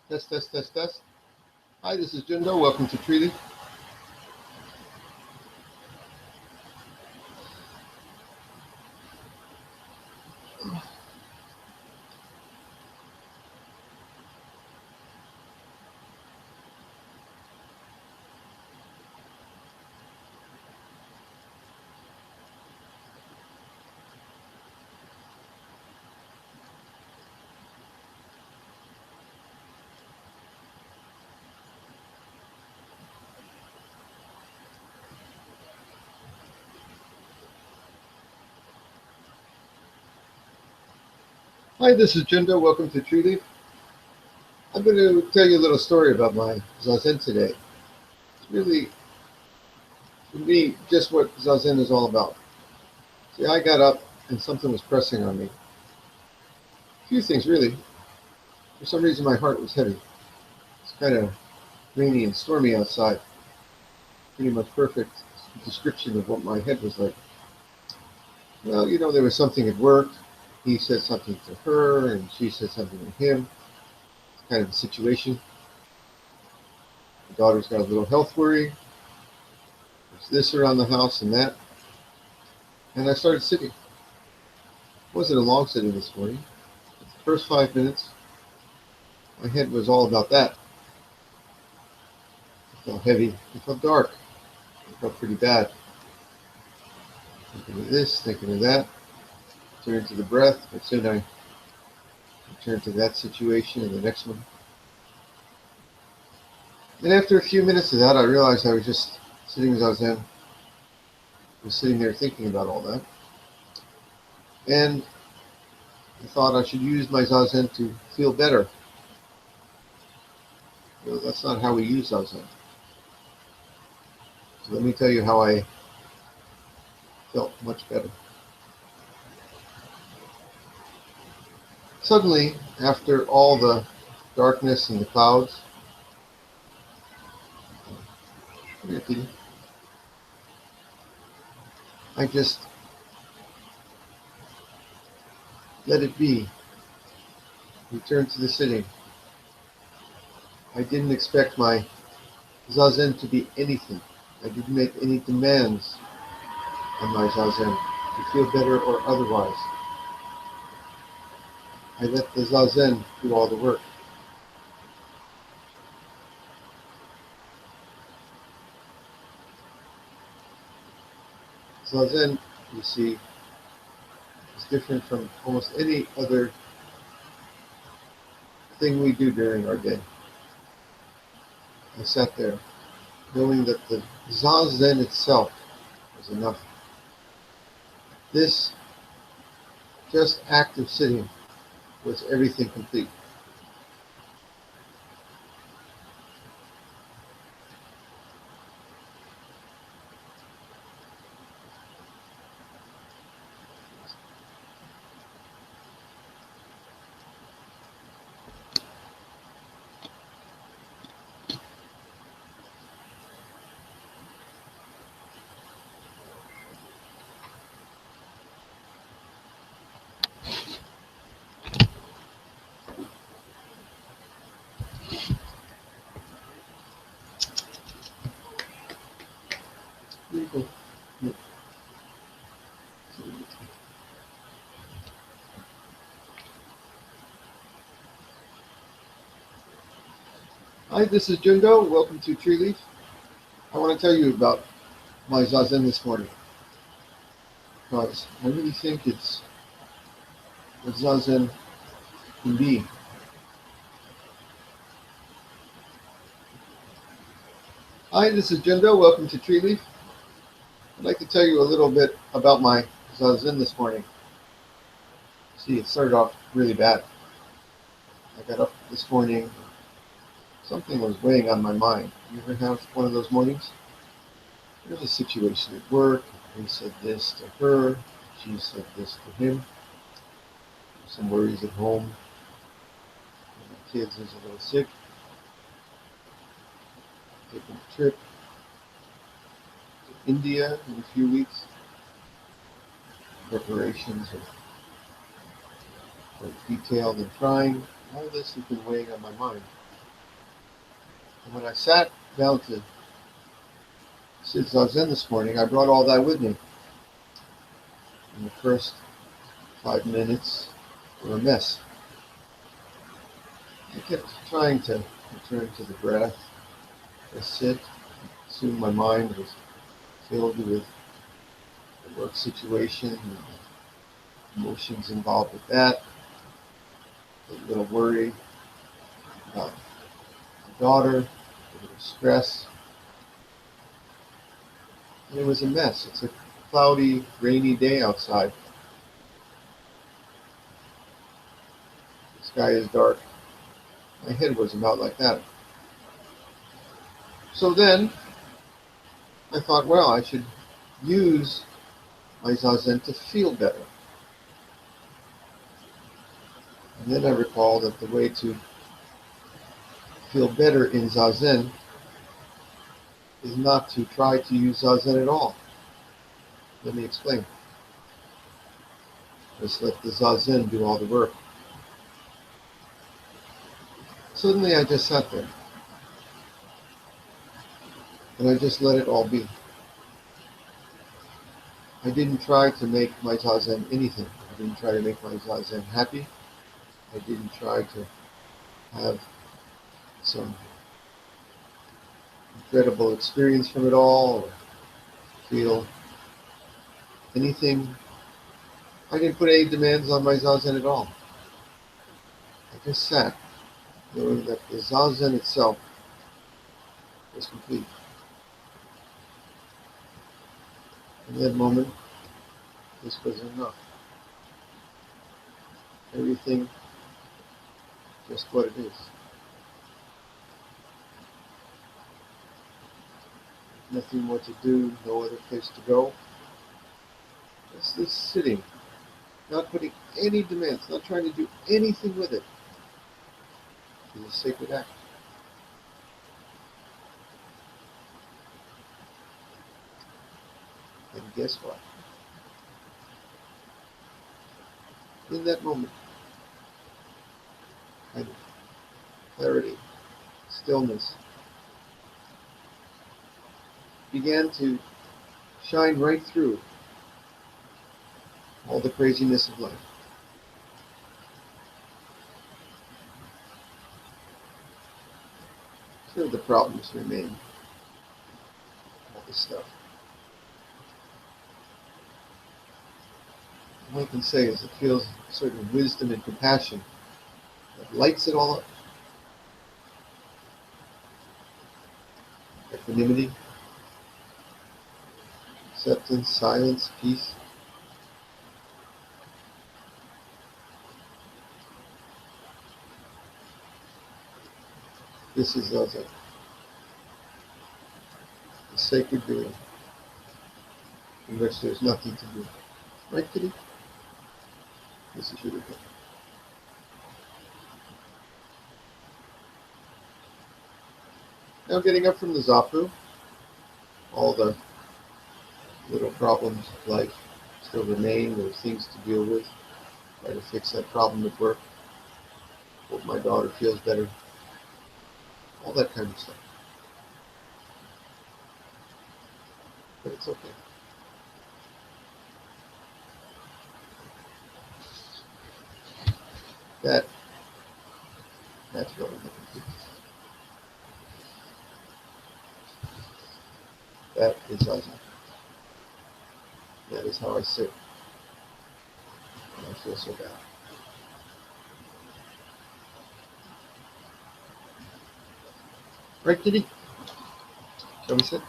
Test, test, test, test. Hi, this is JUNDO. Welcome to Treaty. Hi, this is JUNDO. Welcome to Treaty. I'm going to tell you a little story about my Zazen today. It's really, for me, just what Zazen is all about. See, I got up and something was pressing on me. A few things, really. For some reason, my heart was heavy. It's kind of rainy and stormy outside. Pretty much perfect description of what my head was like. Well, there was something at work. He said something to her, and she said something to him. It's kind of a situation. The daughter's got a little health worry. There's this around the house and that. And I started sitting. It wasn't a long sitting this morning. The first 5 minutes, my head was all about that. It felt heavy. It felt dark. It felt pretty bad. Thinking of this, thinking of that. Turn to the breath, but soon I turn to that situation and the next one. And after a few minutes of that, I realized I was just sitting as I was sitting there thinking about all that. And I thought I should use my Zazen to feel better. That's not how we use Zazen. So let me tell you how I felt much better. Suddenly, after all the darkness and the clouds, I just let it be. Returned to the sitting. I didn't expect my Zazen to be anything. I didn't make any demands on my Zazen to feel better or otherwise. I let the Zazen do all the work. Zazen, you see, is different from almost any other thing we do during our day. I sat there knowing that the Zazen itself was enough. This just act of sitting was everything complete. Hi, this is JUNDO. Welcome to Tree Leaf. I want to tell you about my Zazen this morning because I really think it's what Zazen can be. Hi, this is JUNDO. Welcome to Tree Leaf. I'd like to tell you a little bit about my Zazen this morning. See, it started off really bad. I got up this morning, something was weighing on my mind. You ever have one of those mornings? There's a situation at work. He said this to her. She said this to him. Some worries at home. My kids is a little sick. Taking a trip to India in a few weeks. Preparations are detailed and trying. All this has been weighing on my mind. And when I sat down to sit Zazen this morning, I brought all that with me. In the first 5 minutes were a mess. I kept trying to return to the breath, to sit. Soon my mind was filled with the work situation and the emotions involved with that, a little worry about my daughter, a little stress. And it was a mess. It's a cloudy, rainy day outside. The sky is dark. My head was about like that. So then I thought, well, I should use my Zazen to feel better. And then I recalled that the way to feel better in Zazen is not to try to use Zazen at all. Let me explain. Just let the Zazen do all the work. Suddenly I just sat there. And I just let it all be. I didn't try to make my Zazen anything. I didn't try to make my Zazen happy. I didn't try to have some incredible experience from it all or feel anything. I didn't put any demands on my Zazen at all. I just sat, knowing that the Zazen itself was complete. In that moment, this was enough. Everything just what it is. Nothing more to do, no other place to go. Just sitting, not putting any demands, not trying to do anything with it. It's a sacred act. And guess what? In that moment, kind of clarity, stillness, began to shine right through all the craziness of life. Sure, the problems remain, all this stuff. All I can say is it feels a certain wisdom and compassion that lights it all up. Equanimity, acceptance, silence, peace. This is Zazen, the sacred doing in which there's nothing to do. Right, Kitty? This is really good. Now getting up from the Zapu, all the little problems of life still remain. There's things to deal with. Try to fix that problem at work. Hope my daughter feels better. All that kind of stuff. But it's okay. That's what I'm looking for. That is Zazen. That is how I sit when I feel so bad. Right, Kitty? Shall we sit?